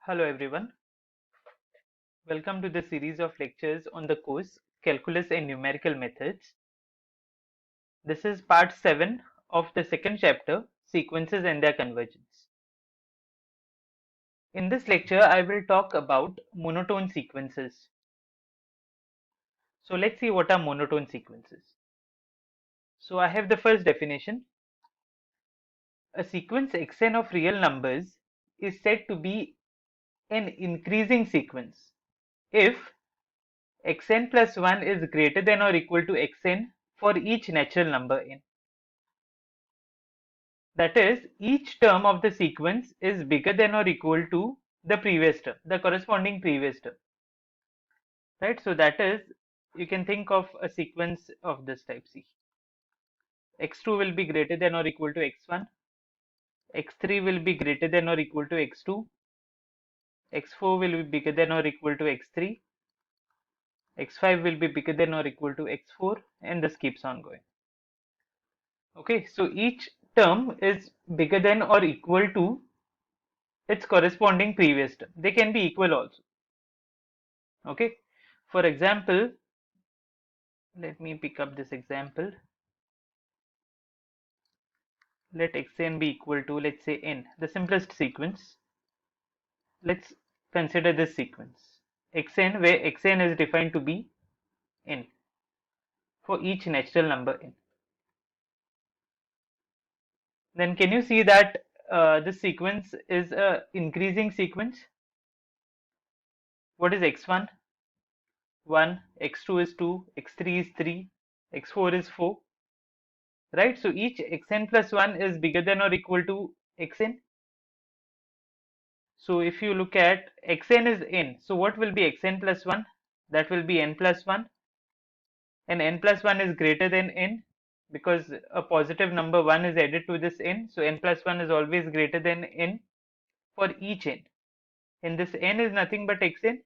Hello everyone, welcome to the series of lectures on the course Calculus and Numerical Methods. This is part 7 of the second chapter, Sequences and their Convergence. In this lecture, I will talk about monotone sequences. So let's see what are monotone sequences. So I have the first definition. A sequence xn of real numbers is said to be an increasing sequence if xn plus 1 is greater than or equal to xn for each natural number n. That is, each term of the sequence is bigger than or equal to the previous term, the corresponding previous term. Right? So that is, you can think of a sequence of this type. See, x2 will be greater than or equal to x1, x3 will be greater than or equal to x2, x4 will be bigger than or equal to x3, x5 will be bigger than or equal to x4, and this keeps on going. Okay, so each term is bigger than or equal to its corresponding previous term. They can be equal also. Okay, for example, let me pick up this example. Let xn be equal to, let's say, n, the simplest sequence. Let's consider this sequence xn, where xn is defined to be n for each natural number n. Then can you see that this sequence is a increasing sequence? What is x1? 1, x2 is 2, x3 is 3, x4 is 4, right? So each xn plus 1 is bigger than or equal to xn. So if you look at xn is n, so what will be xn plus 1? That will be n plus 1, and n plus 1 is greater than n because a positive number 1 is added to this n. So n plus 1 is always greater than n for each n, and this n is nothing but xn,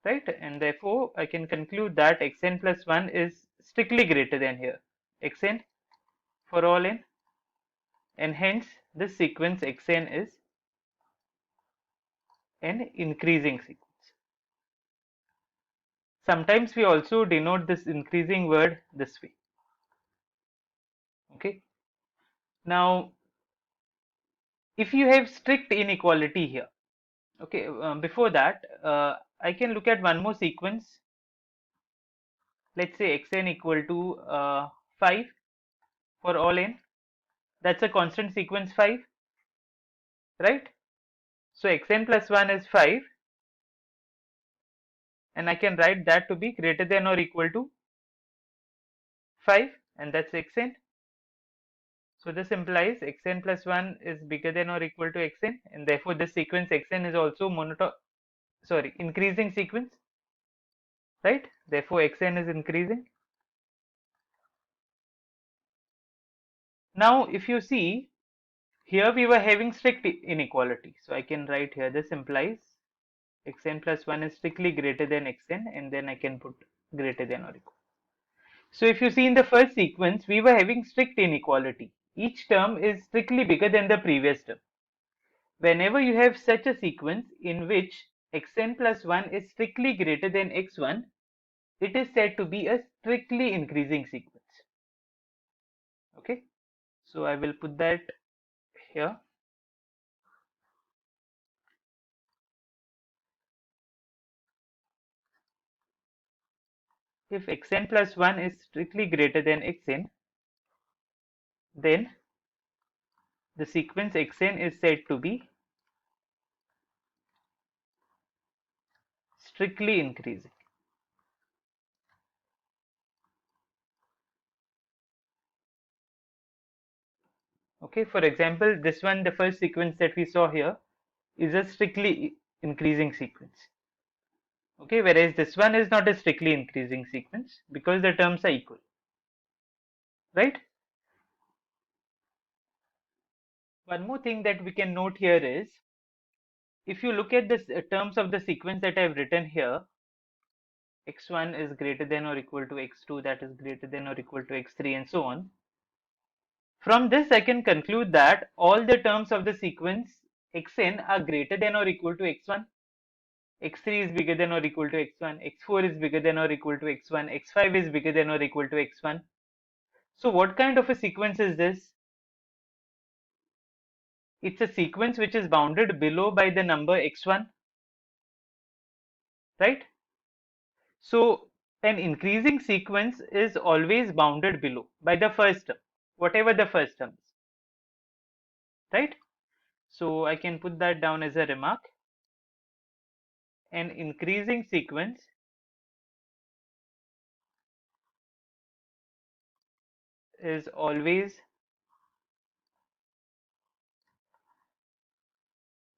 right? And therefore I can conclude that xn plus 1 is strictly greater than here xn for all n, and hence this sequence xn is an increasing sequence. Sometimes we also denote this increasing word this way. Okay. Now, if you have strict inequality here, okay, before that, I can look at one more sequence. Let's say xn equal to 5 for all n. That's a constant sequence 5, right? So xn plus 1 is 5, and I can write that to be greater than or equal to 5, and that's xn. So this implies xn plus 1 is bigger than or equal to xn, and therefore this sequence xn is also increasing sequence, right? Therefore xn is increasing. Now if you see, here we were having strict inequality, so I can write here this implies xn plus 1 is strictly greater than xn, and then I can put greater than or equal. So if you see in the first sequence, we were having strict inequality. Each term is strictly bigger than the previous term. Whenever you have such a sequence in which xn plus 1 is strictly greater than x1, it is said to be a strictly increasing sequence. Okay, so I will put that here. If xn plus 1 is strictly greater than xn, then the sequence xn is said to be strictly increasing. Okay, for example, this one, the first sequence that we saw here, is a strictly increasing sequence. Okay, whereas this one is not a strictly increasing sequence because the terms are equal, right? One more thing that we can note here is, if you look at the terms of the sequence that I have written here, x1 is greater than or equal to x2, that is greater than or equal to x3, and so on. From this I can conclude that all the terms of the sequence xn are greater than or equal to x1, x3 is bigger than or equal to x1, x4 is bigger than or equal to x1, x5 is bigger than or equal to x1. So what kind of a sequence is this? It's a sequence which is bounded below by the number x1, right? So an increasing sequence is always bounded below by the first term, whatever the first term is, right? So I can put that down as a remark. An increasing sequence is always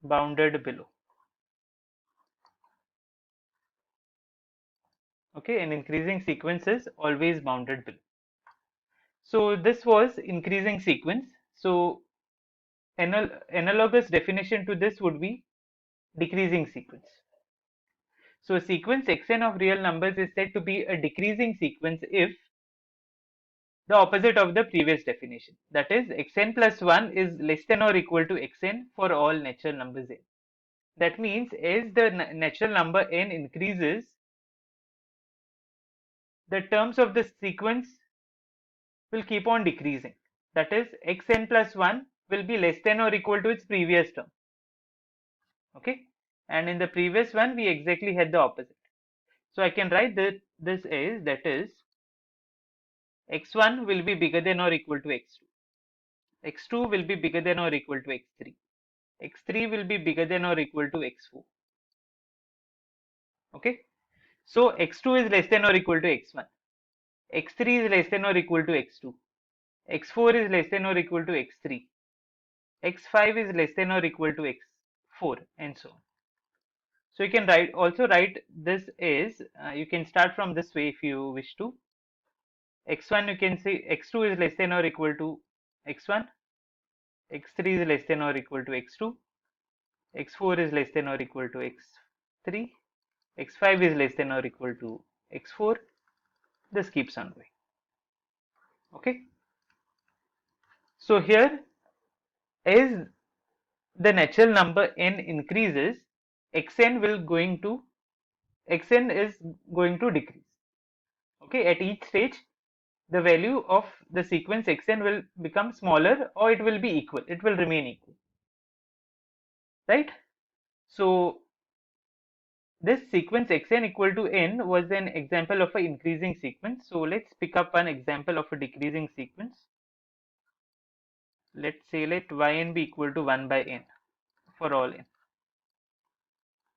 bounded below. Okay, an increasing sequence is always bounded below. So this was increasing sequence. So analogous definition to this would be decreasing sequence. So a sequence xn of real numbers is said to be a decreasing sequence if the opposite of the previous definition. That is, xn plus 1 is less than or equal to xn for all natural numbers n. That means as the natural number n increases, the terms of the sequence will keep on decreasing. That is, xn plus 1 will be less than or equal to its previous term. Okay, and in the previous one we exactly had the opposite. So I can write that this is, that is, x1 will be bigger than or equal to x2, x2 will be bigger than or equal to x3, x3 will be bigger than or equal to x4. Okay, so x2 is less than or equal to x1, x3 is less than or equal to x2, x4 is less than or equal to x3, x5 is less than or equal to x4, and so on. So you can write this is, you can start from this way if you wish to. X1 you can say x2 is less than or equal to x1, x3 is less than or equal to x2, x4 is less than or equal to x3, x5 is less than or equal to x4. This keeps on going. Okay, so here as the natural number n increases, xn is going to decrease. Okay, at each stage the value of the sequence xn will become smaller or it will be equal, it will remain equal, right? So this sequence xn equal to n was an example of an increasing sequence. So let's pick up an example of a decreasing sequence. Let's say let yn be equal to 1 by n for all n.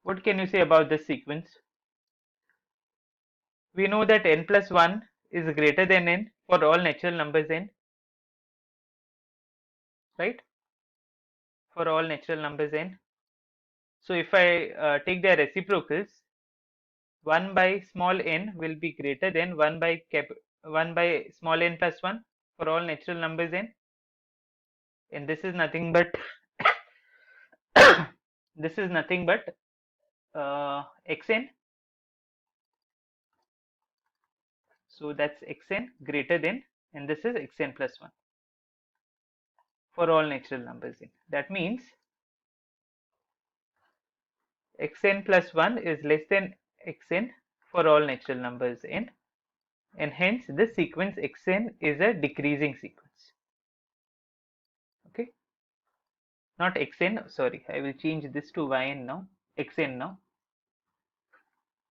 What can you say about this sequence? We know that n plus 1 is greater than n for all natural numbers n, right? For all natural numbers n. So if I take their reciprocals, 1 by small n will be greater than 1 by small n plus 1 for all natural numbers n, and this is nothing but this is nothing but xn. So that's xn greater than, and this is xn plus 1 for all natural numbers n. That means xn plus 1 is less than xn for all natural numbers n, and hence this sequence xn is a decreasing sequence. Okay, not xn, sorry, I will change this to yn now, xn now.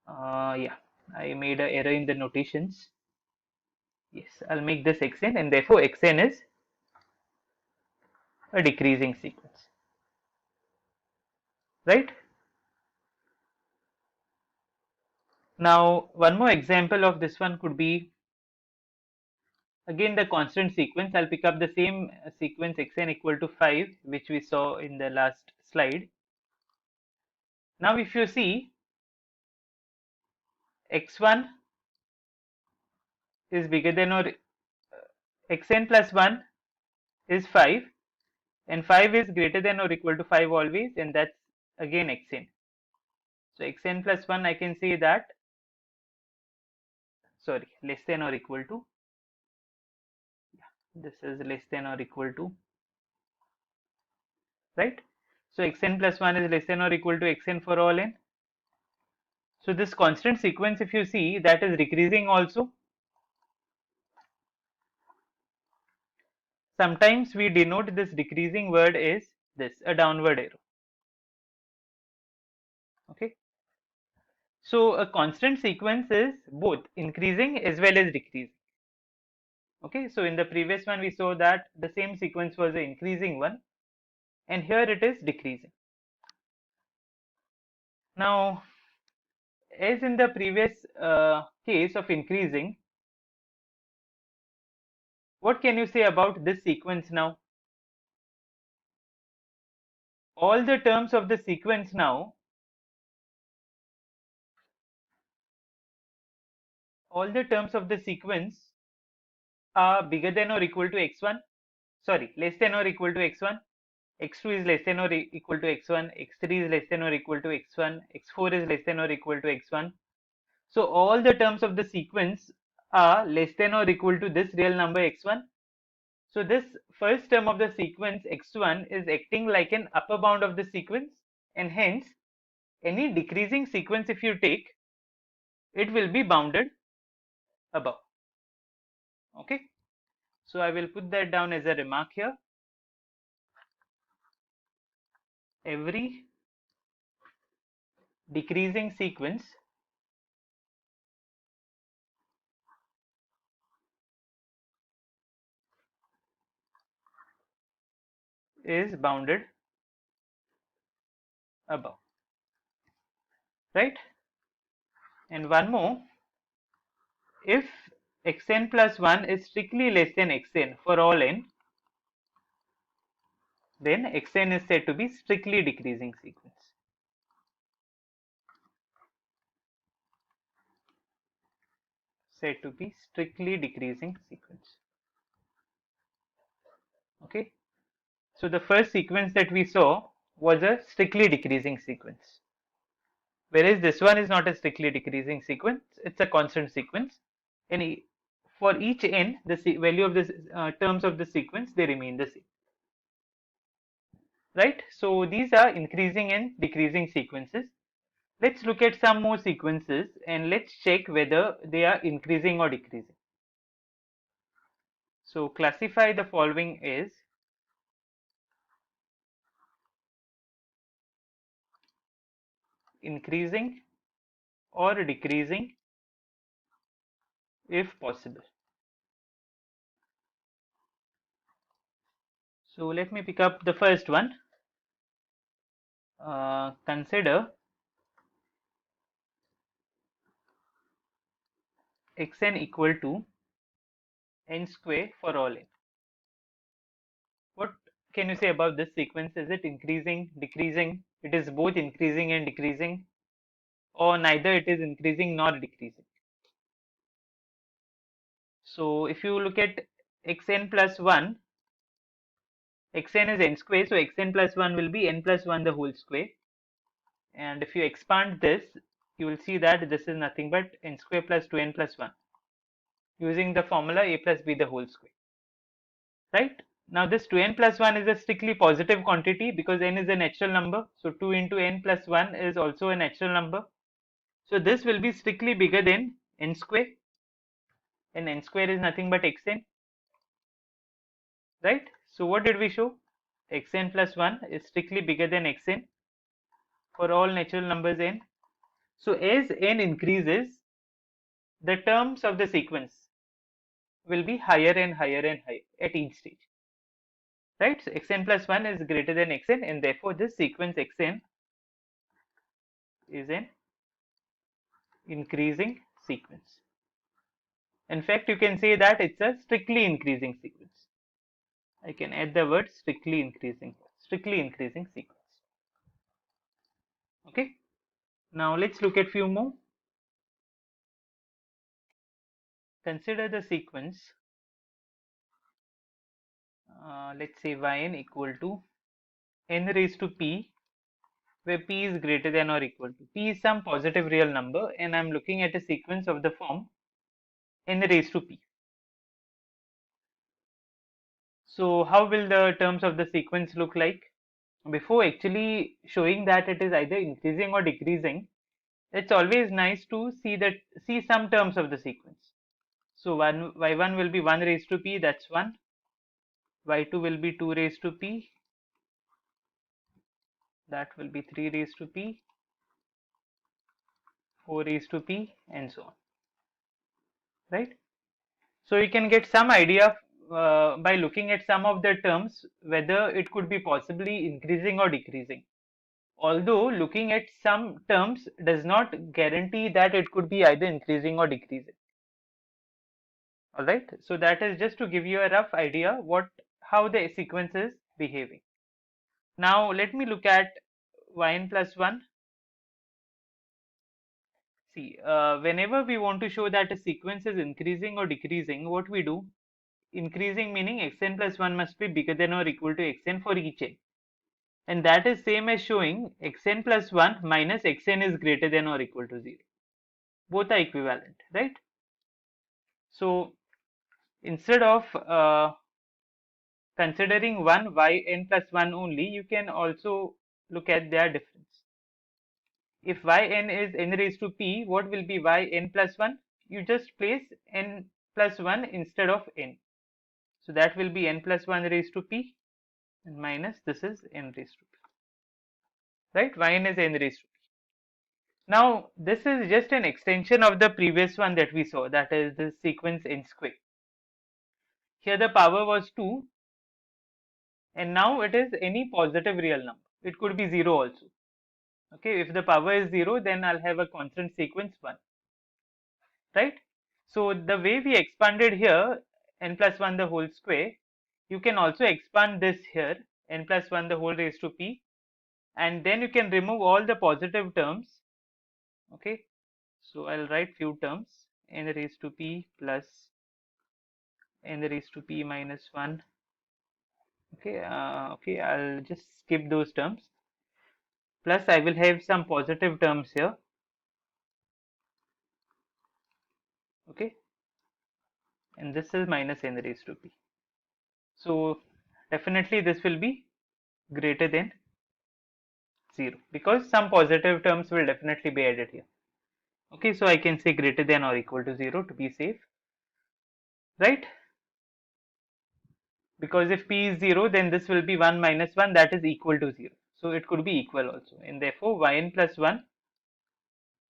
Yeah, I made an error in the notations. Yes, I'll make this xn, and therefore xn is a decreasing sequence, right? Now one more example of this one could be again the constant sequence. I'll pick up the same sequence xn equal to 5 which we saw in the last slide. Now if you see, x1 is bigger than or xn plus 1 is 5, and 5 is greater than or equal to 5 always, and that's again xn. So xn plus 1 I can say that, sorry, less than or equal to, this is less than or equal to, right? So xn plus 1 is less than or equal to xn for all n. So this constant sequence, if you see, that is decreasing also. Sometimes we denote this decreasing word is this, a downward arrow. Okay. So a constant sequence is both increasing as well as decreasing. Okay. So in the previous one, we saw that the same sequence was an increasing one, and here it is decreasing. Now, as in the previous case of increasing, what can you say about this sequence now? All the terms of the sequence now, all the terms of the sequence are bigger than or equal to x1, sorry, less than or equal to x1, x2 is less than or equal to x1, x3 is less than or equal to x1, x4 is less than or equal to x1. So all the terms of the sequence are less than or equal to this real number x1. So this first term of the sequence x1 is acting like an upper bound of the sequence, and hence any decreasing sequence if you take, it will be bounded above. Okay. So I will put that down as a remark here. Every decreasing sequence is bounded above, right? And one more, if xn plus 1 is strictly less than xn for all n, then xn is said to be strictly decreasing sequence. Said to be strictly decreasing sequence. Okay. So the first sequence that we saw was a strictly decreasing sequence, whereas this one is not a strictly decreasing sequence, it's a constant sequence, and for each n the value of the terms of the sequence, they remain the same, right? So these are increasing and decreasing sequences. Let's look at some more sequences and let's check whether they are increasing or decreasing. So classify the following as increasing or decreasing if possible. So let me pick up the first one. Consider xn equal to n square for all n. What can you say about this sequence? Is it increasing, decreasing? It is both increasing and decreasing, or neither it is increasing nor decreasing. So if you look at xn plus 1, xn is n square, so xn plus 1 will be n plus 1 the whole square. And if you expand this, you will see that this is nothing but n square plus 2n plus 1, using the formula a plus b the whole square, right? Now this 2n plus 1 is a strictly positive quantity because n is a natural number. So 2 into n plus 1 is also a natural number. So this will be strictly bigger than n square, and n square is nothing but xn, right? So what did we show? Xn plus 1 is strictly bigger than xn for all natural numbers n. So as n increases, the terms of the sequence will be higher and higher and higher at each stage, right? So xn plus 1 is greater than xn, and therefore this sequence xn is an increasing sequence. In fact, you can say that it's a strictly increasing sequence. I can add the word strictly increasing sequence. Okay. Now let's look at few more. Consider the sequence. Let's say yn equal to n raised to p, where p is greater than or equal to, p is some positive real number, and I'm looking at a sequence of the form n raised to p. So how will the terms of the sequence look like? before actually showing that it is either increasing or decreasing, it's always nice to see some terms of the sequence. So y1 will be 1 raised to p, that's 1. y2 will be 2 raised to p, that will be 3 raised to p, 4 raised to p, and so on, right? So you can get some idea by looking at some of the terms whether it could be possibly increasing or decreasing. Although looking at some terms does not guarantee that it could be either increasing or decreasing. All right. So that is just to give you a rough idea how the sequence is behaving. Now let me look at yn plus 1. See, whenever we want to show that a sequence is increasing or decreasing, what we do, increasing meaning xn plus 1 must be bigger than or equal to xn for each n. And that is same as showing xn plus 1 minus xn is greater than or equal to 0. Both are equivalent, right? So instead of considering one yn plus 1 only, you can also look at their difference. If yn is n raised to p, what will be yn plus 1? You just place n plus 1 instead of n. So that will be n plus 1 raised to p, and minus this is n raised to p. Right? Yn is n raised to p. Now this is just an extension of the previous one that we saw, that is the sequence n square. Here the power was 2, and now it is any positive real number. It could be 0 also. Okay, if the power is 0, then I'll have a constant sequence 1, right? So the way we expanded here, n plus 1 the whole square, you can also expand this here, n plus 1 the whole raised to p, and then you can remove all the positive terms. Okay, so I'll write few terms, n raised to p plus n raised to p minus 1. Okay, okay, I'll just skip those terms. Plus I will have some positive terms here. Okay, and this is minus n raised to p. So definitely this will be greater than 0 because some positive terms will definitely be added here. Okay, so I can say greater than or equal to 0 to be safe, right? Because if p is 0, then this will be 1 minus 1, that is equal to 0. So it could be equal also, and therefore yn plus 1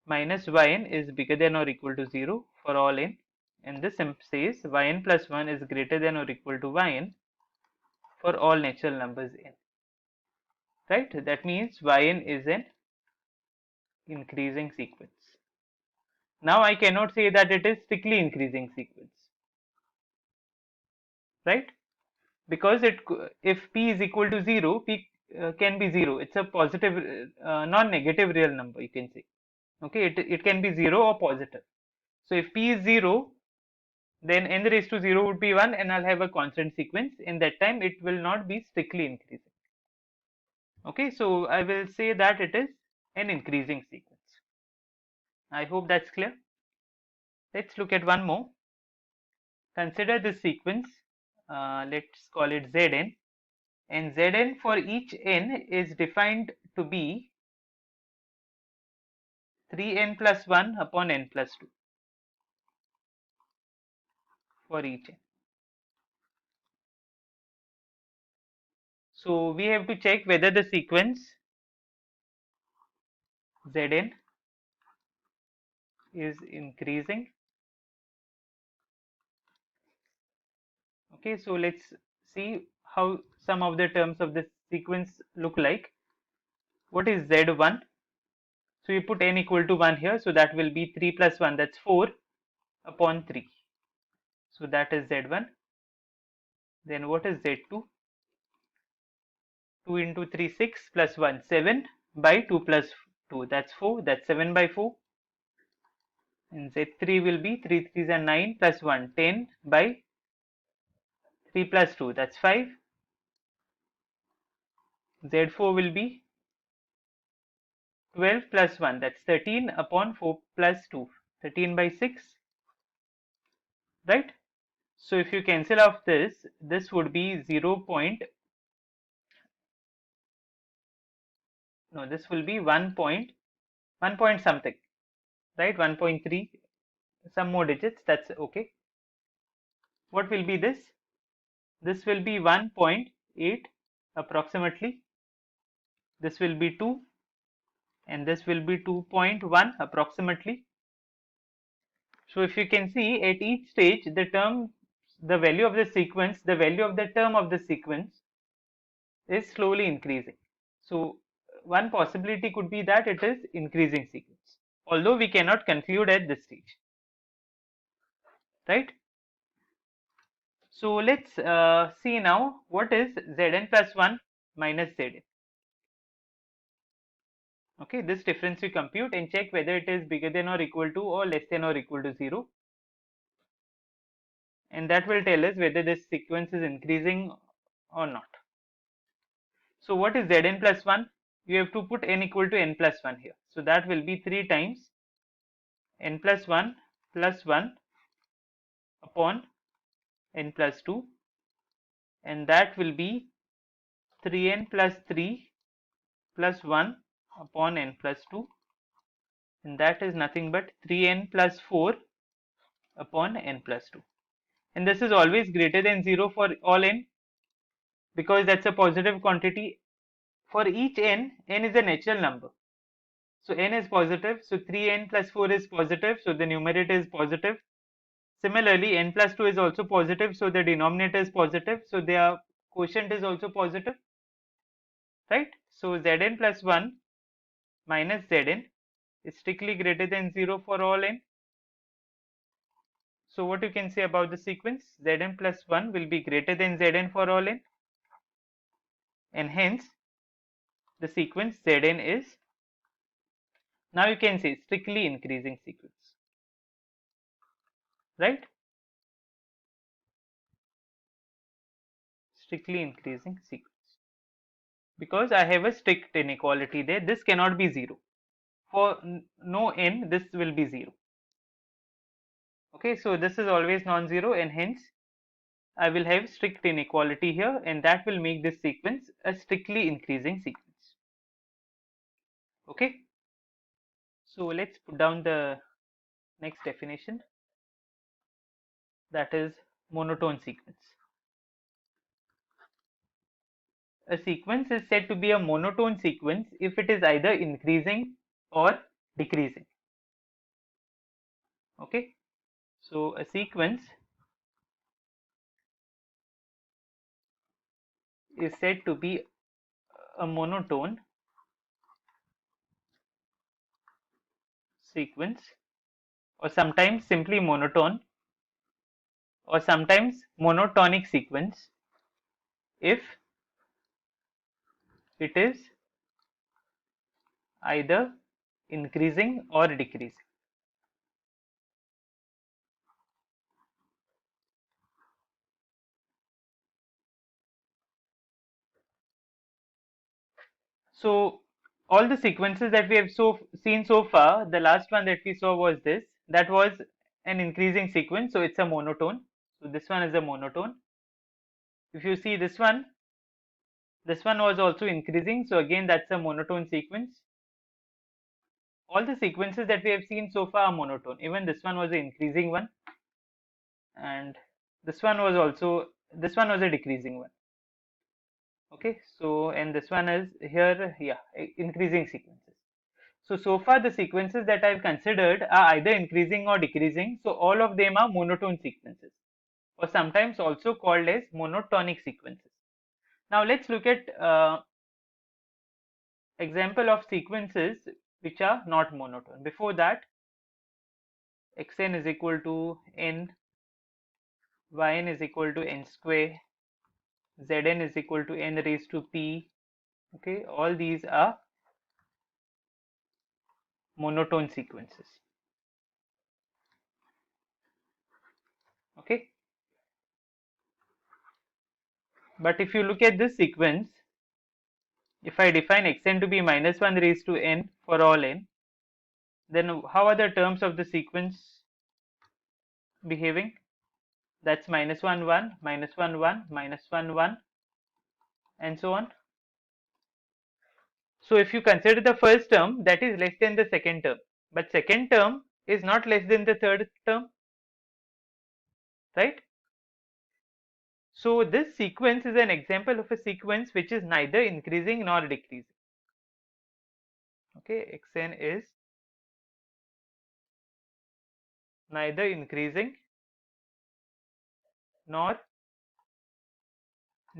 minus yn is bigger than or equal to 0 for all n, and this says yn plus 1 is greater than or equal to yn for all natural numbers n, right? That means yn is an increasing sequence. Now I cannot say that it is strictly increasing sequence, right? Because if p is equal to 0, p can be 0. It's a positive, non-negative real number, you can say. Okay, it can be 0 or positive. So if p is 0, then n raised to 0 would be 1, and I'll have a constant sequence. In that time, it will not be strictly increasing. Okay, so I will say that it is an increasing sequence. I hope that's clear. Let's look at one more. Consider this sequence. Let's call it Zn, and Zn for each n is defined to be 3n plus 1 upon n plus 2 for each n. So we have to check whether the sequence Zn is increasing. Okay, so let's see how some of the terms of this sequence look like. What is Z1? So you put n equal to 1 here, so that will be 3 plus 1, that's 4 upon 3. So that is Z1. Then what is Z2? 2 into 3, 6 plus 1, 7 by 2 plus 2, that's 4, that's 7 by 4. And Z3 will be 3 3s are 9 plus 1, 10 by 3 plus 2, that's 5. Z4 will be 12 plus 1, that's 13 upon 4 plus 2, 13 by 6, right? So if you cancel off this, this would be 0. no, this will be 1 point something, right? 1.3, some more digits, that's okay. What will be this? This will be 1.8 approximately. This will be 2, and this will be 2.1 approximately. So if you can see, at each stage the value of the sequence, the value of the term of the sequence is slowly increasing. So one possibility could be that it is increasing sequence, although we cannot conclude at this stage, right? So let's see now what is Zn plus 1 minus Zn. Okay, this difference we compute and check whether it is bigger than or equal to or less than or equal to 0, and that will tell us whether this sequence is increasing or not. So what is Zn plus 1? You have to put n equal to n plus 1 here. So that will be 3 times n plus 1 upon n plus 2, and that will be 3n plus 3 plus 1 upon n plus 2, and that is nothing but 3n plus 4 upon n plus 2. And this is always greater than 0 for all n, because that's a positive quantity. For each n is a natural number. So n is positive, so 3n plus 4 is positive, so the numerator is positive. Similarly, n plus 2 is also positive, so the denominator is positive, so their quotient is also positive, right? So Zn plus 1 minus Zn is strictly greater than 0 for all n. So what you can say about the sequence? Zn plus 1 will be greater than Zn for all n, and hence the sequence Zn is, now you can say, strictly increasing sequence, right? Strictly increasing sequence, because I have a strict inequality there. This cannot be 0. For no n, this will be 0. Okay, so this is always non-zero, and hence I will have strict inequality here, and that will make this sequence a strictly increasing sequence. Okay, so let's put down the next definition, that is monotone sequence. A sequence is said to be a monotone sequence if it is either increasing or decreasing. Okay, so a sequence is said to be a monotone sequence, or sometimes simply monotone, or sometimes monotonic sequence, if it is either increasing or decreasing. So all the sequences that we have seen so far, the last one that we saw was this, that was an increasing sequence, so it's a monotone. So this one is a monotone. If you see this one was also increasing, so again that's a monotone sequence. All the sequences that we have seen so far are monotone. Even this one was an increasing one, and this one was a decreasing one. Okay, so and this one is here, yeah, increasing sequences. So far the sequences that I've considered are either increasing or decreasing, so all of them are monotone sequences, or sometimes also called as monotonic sequences. Now let's look at example of sequences which are not monotone. Before that, xn is equal to n, yn is equal to n square, zn is equal to n raised to p. Okay, all these are monotone sequences. Okay, but if you look at this sequence, if I define xn to be minus 1 raised to n for all n, then how are the terms of the sequence behaving? That's minus 1 1, minus 1 1, minus 1 1, and so on. So if you consider the first term, that is less than the second term, but second term is not less than the third term, right? So this sequence is an example of a sequence which is neither increasing nor decreasing. Okay, xn is neither increasing nor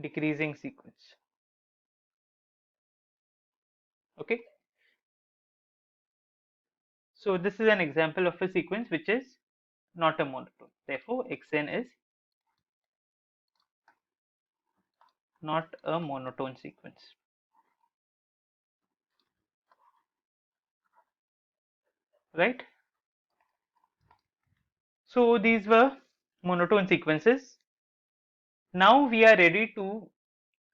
decreasing sequence. Okay, so this is an example of a sequence which is not a monotone. Therefore, xn is not a monotone sequence, right? So these were monotone sequences. Now we are ready to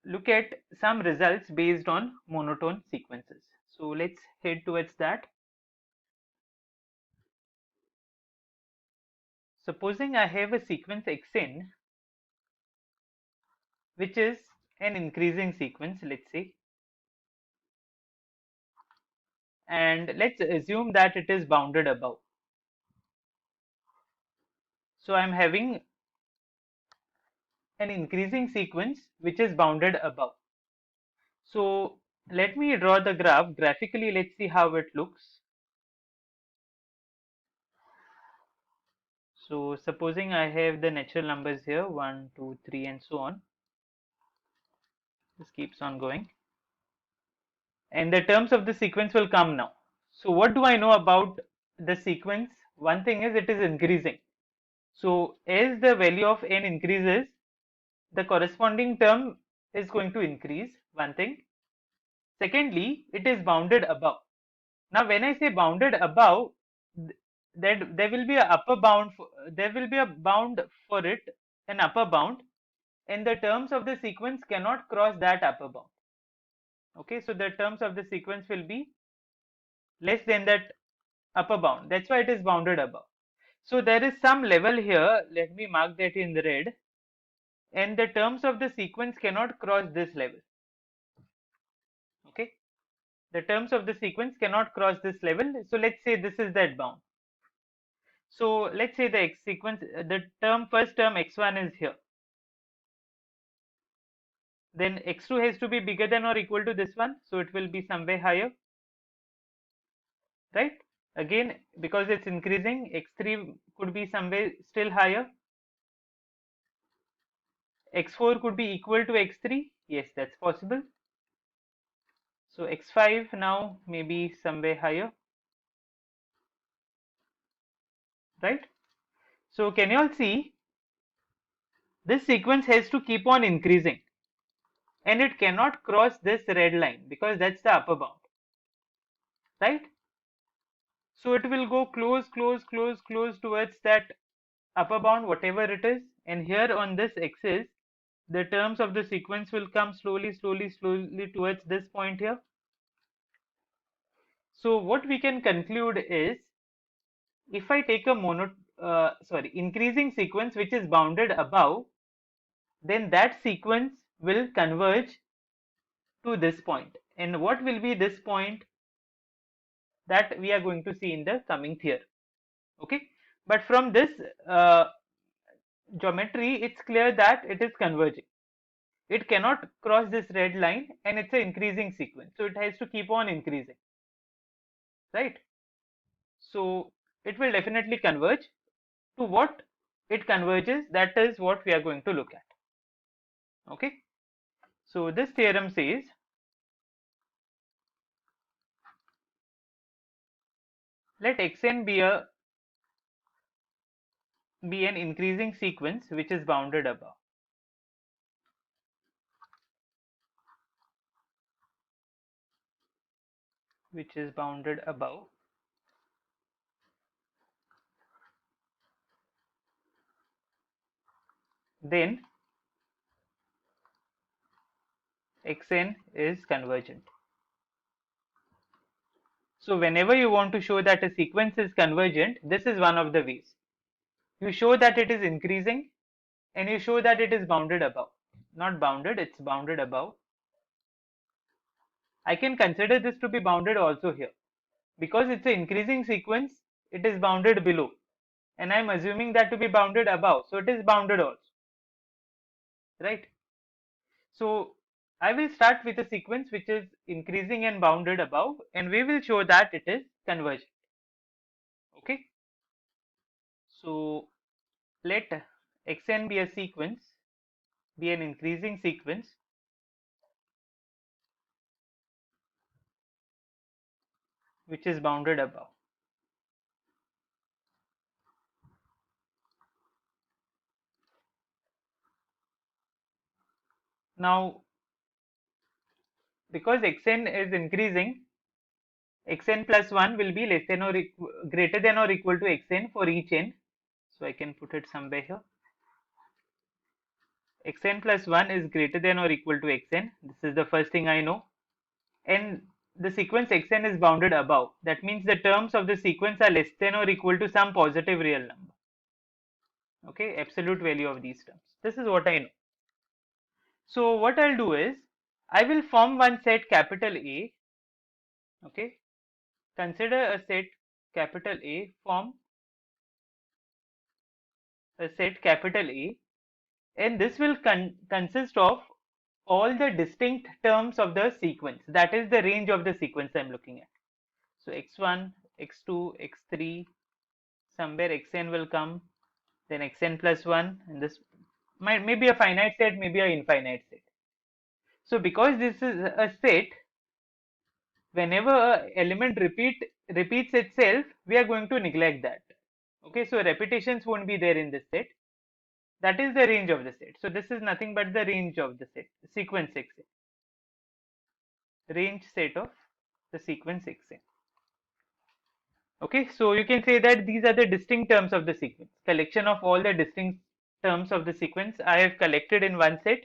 look at some results based on monotone sequences. So let's head towards that. Supposing I have a sequence xn which is an increasing sequence, let's say, and let's assume that it is bounded above. So I'm having an increasing sequence which is bounded above. So let me draw the graph graphically. Let's see how it looks. So supposing I have the natural numbers here 1, 2, 3 and so on. This keeps on going. And the terms of the sequence will come now. So what do I know about the sequence? One thing is it is increasing. So as the value of n increases, the corresponding term is going to increase, one thing. Secondly, it is bounded above. Now when I say bounded above, that there will be a upper bound there will be a bound for it, an upper bound, and the terms of the sequence cannot cross that upper bound. Okay, so the terms of the sequence will be less than that upper bound. That's why it is bounded above. So there is some level here, let me mark that in the red, and the terms of the sequence cannot cross this level. Okay, the terms of the sequence cannot cross this level. So let's say this is that bound. So let's say the x sequence, the term first term x1 is here. Then x2 has to be bigger than or equal to this one, so it will be somewhere higher, right? Again, because it's increasing, x3 could be somewhere still higher. X4 could be equal to x3. Yes, that's possible. So x5 now may be somewhere higher, right? So can you all see this sequence has to keep on increasing and it cannot cross this red line because that's the upper bound, right? So it will go close, close, close, close towards that upper bound, whatever it is, and here on this axis, the terms of the sequence will come slowly, slowly, slowly towards this point here. So what we can conclude is, if I take a increasing sequence which is bounded above, then that sequence will converge to this point. And what will be this point? That we are going to see in the coming theorem. Okay, but from this geometry, it's clear that it is converging. It cannot cross this red line, and it's an increasing sequence, so it has to keep on increasing, right? So it will definitely converge. To what it converges, that is what we are going to look at. Okay, so this theorem says let xn be an increasing sequence which is bounded above. Which is bounded above. Then xn is convergent. So whenever you want to show that a sequence is convergent, this is one of the ways. You show that it is increasing and you show that it is bounded above. Not bounded, it's bounded above. I can consider this to be bounded also here. Because it's an increasing sequence, it is bounded below. And I'm assuming that to be bounded above. So it is bounded also. Right? So I will start with a sequence which is increasing and bounded above, and we will show that it is convergent. Okay. So let xn be a sequence, be an increasing sequence which is bounded above. Now, because xn is increasing, xn plus 1 will be less than or greater than or equal to xn for each n. So I can put it somewhere here. Xn plus 1 is greater than or equal to xn. This is the first thing I know. And the sequence xn is bounded above. That means the terms of the sequence are less than or equal to some positive real number. Okay, absolute value of these terms. This is what I know. So what I'll do is, I will form one set capital A. Okay, consider a set capital A, form a set capital A, and this will consist of all the distinct terms of the sequence. That is the range of the sequence I'm looking at. So x1, x2, x3, somewhere xn will come, then xn plus 1, and this might maybe a finite set, maybe an infinite set. So because this is a set, whenever a element repeats itself, we are going to neglect that. Okay, so repetitions won't be there in this set. That is the range of the set. So this is nothing but the range of the set, sequence xn, range set of the sequence xn. Okay, so you can say that these are the distinct terms of the sequence, collection of all the distinct terms of the sequence I have collected in one set,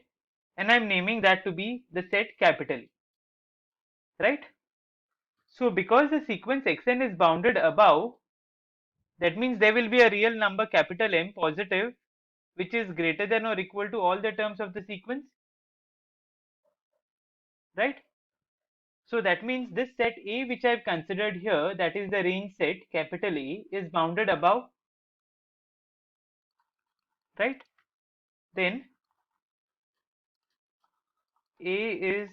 and I'm naming that to be the set capital E, right? So because the sequence xn is bounded above, that means there will be a real number capital M positive, which is greater than or equal to all the terms of the sequence, right? So that means this set A which I have considered here, that is the range set capital A, is bounded above, right? Then A is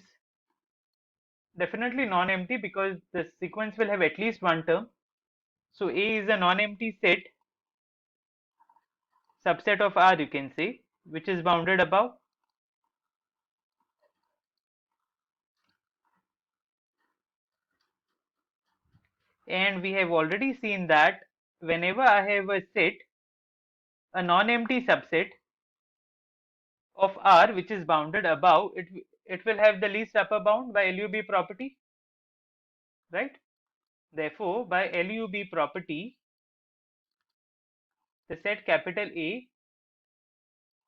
definitely non-empty because the sequence will have at least one term. So A is a non-empty set, subset of R you can say, which is bounded above. And we have already seen that whenever I have a set, a non-empty subset of R which is bounded above, it will have the least upper bound by LUB property, right? Therefore, by LUB property, the set capital A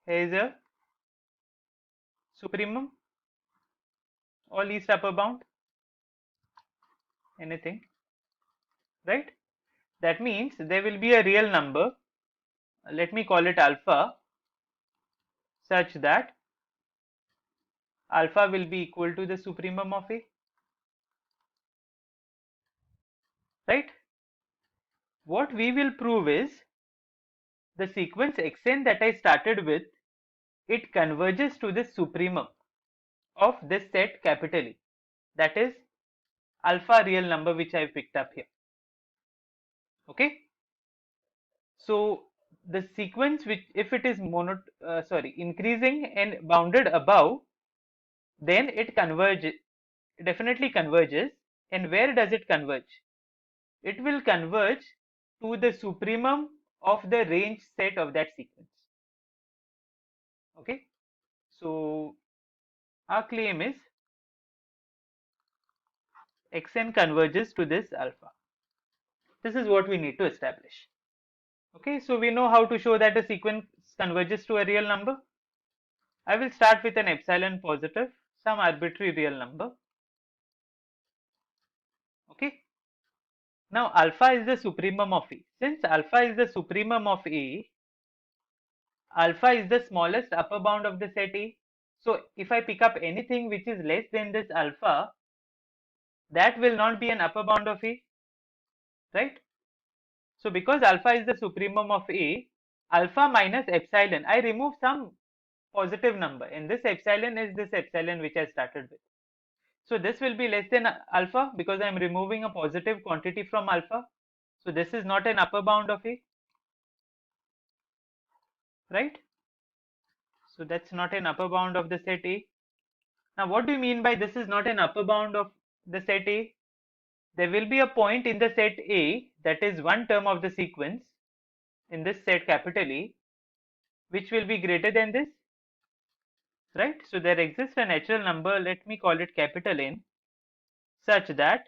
has a supremum or least upper bound, anything, right? That means there will be a real number, let me call it alpha, such that alpha will be equal to the supremum of A, right? What we will prove is the sequence xn that I started with, it converges to the supremum of this set capital E, that is alpha real number which I picked up here. Okay, so the sequence which, if it is increasing and bounded above, then it converges, definitely converges. And where does it converge? It will converge to the supremum of the range set of that sequence. Okay, so our claim is xn converges to this alpha. This is what we need to establish. Okay, so we know how to show that a sequence converges to a real number. I will start with an epsilon positive, some arbitrary real number. Okay, now alpha is the supremum of A. Since alpha is the supremum of A, alpha is the smallest upper bound of the set A. So if I pick up anything which is less than this alpha, that will not be an upper bound of A, right? So because alpha is the supremum of A, alpha minus epsilon, I remove some positive number, and this epsilon is this epsilon which I started with. So this will be less than alpha because I am removing a positive quantity from alpha. So this is not an upper bound of A, right? So that's not an upper bound of the set A. Now what do you mean by this is not an upper bound of the set A? There will be a point in the set A, that is one term of the sequence in this set capital A, which will be greater than this, right? So there exists a natural number, let me call it capital N, such that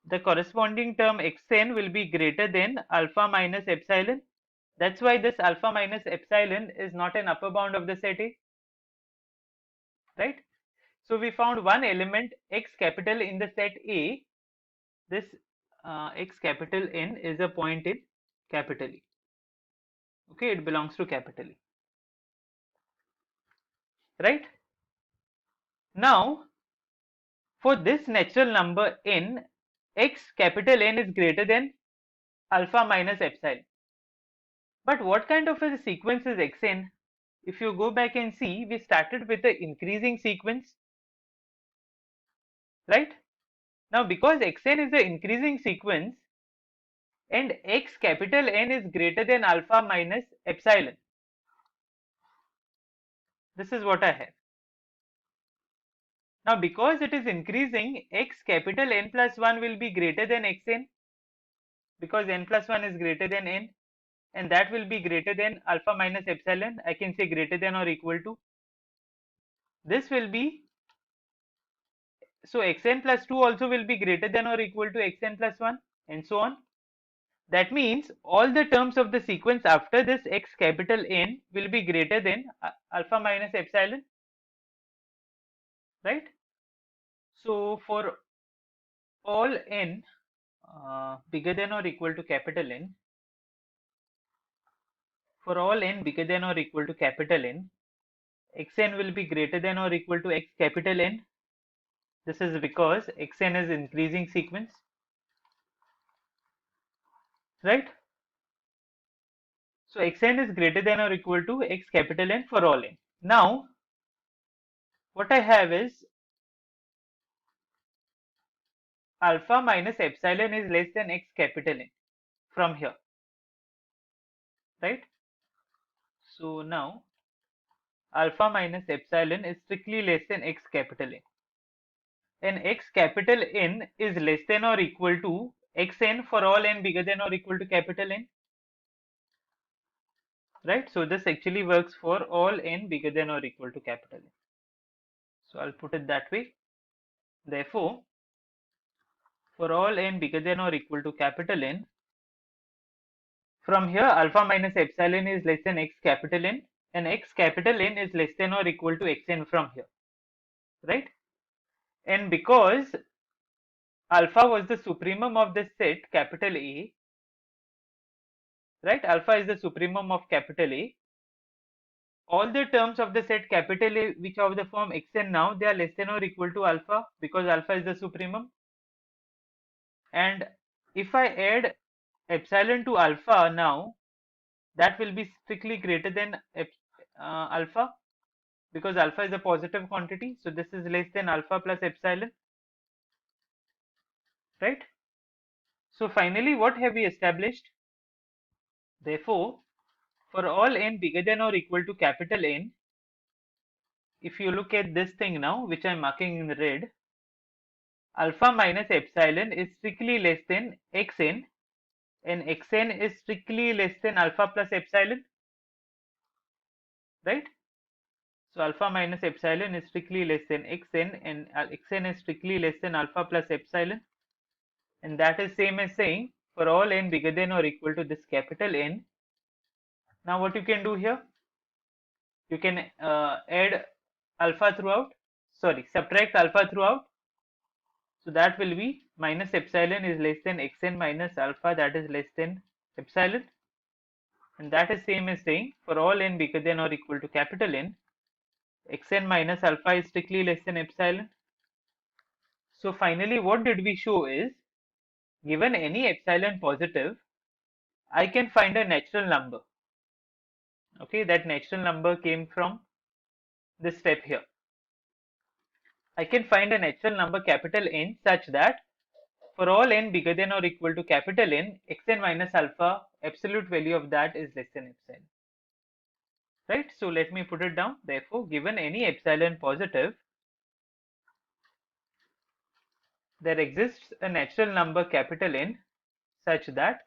the corresponding term xn will be greater than alpha minus epsilon. That's why this alpha minus epsilon is not an upper bound of the set A, right? So we found one element x capital in the set A. This x capital N is a point in capital E. Okay, it belongs to capital E, right? Now, for this natural number n, x capital N is greater than alpha minus epsilon. But what kind of a sequence is xn? If you go back and see, we started with the increasing sequence, right? Now, because xn is the increasing sequence and x capital N is greater than alpha minus epsilon, this is what I have. Now, because it is increasing, x capital N plus 1 will be greater than xn because n plus 1 is greater than n, and that will be greater than alpha minus epsilon. I can say greater than or equal to. This will be, so xn plus 2 also will be greater than or equal to xn plus 1, and so on. That means all the terms of the sequence after this x capital N will be greater than alpha minus epsilon, right? So for all n bigger than or equal to capital N, for all n bigger than or equal to capital N, xn will be greater than or equal to x capital N. This is because xn is increasing sequence, right? So xn is greater than or equal to x capital N for all n. Now, what I have is alpha minus epsilon is less than x capital N from here, right? So now alpha minus epsilon is strictly less than x capital N, and x capital N is less than or equal to xn for all n bigger than or equal to capital N, right? So this actually works for all n bigger than or equal to capital N. So I'll put it that way. Therefore, for all n bigger than or equal to capital N, from here alpha minus epsilon is less than x capital N, and x capital N is less than or equal to xn from here, right? And because alpha was the supremum of this set capital A, right? Alpha is the supremum of capital A. All the terms of the set capital A which are of the form xn now, they are less than or equal to alpha because alpha is the supremum. And if I add epsilon to alpha now, that will be strictly greater than alpha because alpha is a positive quantity. So this is less than alpha plus epsilon, right? So finally, what have we established? Therefore, for all n bigger than or equal to capital N, if you look at this thing now, which I'm marking in red, alpha minus epsilon is strictly less than xn, and xn is strictly less than alpha plus epsilon, right? So alpha minus epsilon is strictly less than xn, and xn is strictly less than alpha plus epsilon, and that is same as saying for all n bigger than or equal to this capital N. Now what you can do here, you can add alpha throughout, sorry, subtract alpha throughout. So that will be minus epsilon is less than xn minus alpha, that is less than epsilon, and that is same as saying for all n bigger than or equal to capital N, xn minus alpha is strictly less than epsilon. So finally, what did we show is, given any epsilon positive, I can find a natural number. Okay, that natural number came from this step here. I can find a natural number capital N such that for all n bigger than or equal to capital N, xn minus alpha, absolute value of that is less than epsilon. Right? So let me put it down. Therefore, given any epsilon positive, there exists a natural number capital N such that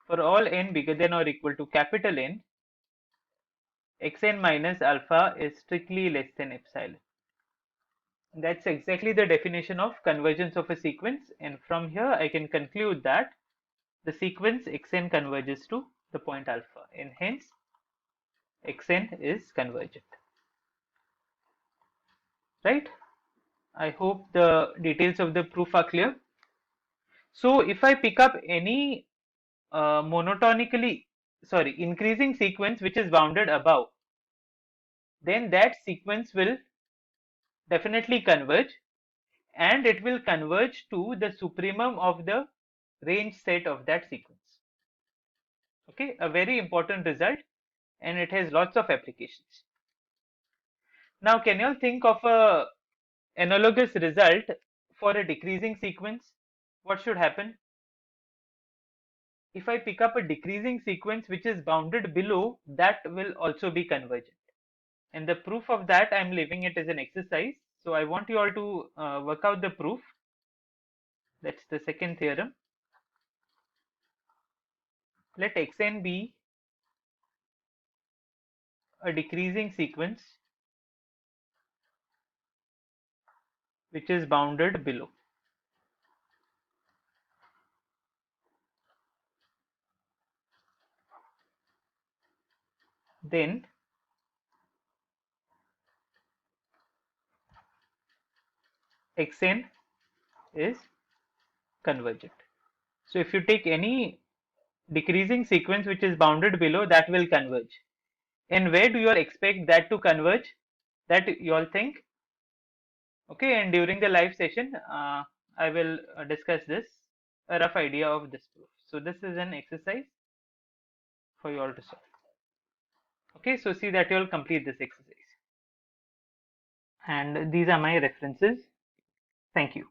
for all n bigger than or equal to capital N, xn minus alpha is strictly less than epsilon. That's exactly the definition of convergence of a sequence, and from here I can conclude that the sequence xn converges to the point alpha, and hence xn is convergent. Right? I hope the details of the proof are clear. So if I pick up any increasing sequence which is bounded above, then that sequence will definitely converge, and it will converge to the supremum of the range set of that sequence. Okay, a very important result, and it has lots of applications. Now, can you all think of a analogous result for a decreasing sequence? What should happen? If I pick up a decreasing sequence which is bounded below, that will also be convergent. And the proof of that, I'm leaving it as an exercise. So I want you all to work out the proof. That's the second theorem. Let xn be a decreasing sequence which is bounded below. Then xn is convergent. So if you take any decreasing sequence which is bounded below, that will converge. And where do you all expect that to converge? That you all think? Okay, and during the live session, I will discuss this, a rough idea of this proof. So this is an exercise for you all to solve. Okay, so see that you all complete this exercise. And these are my references. Thank you.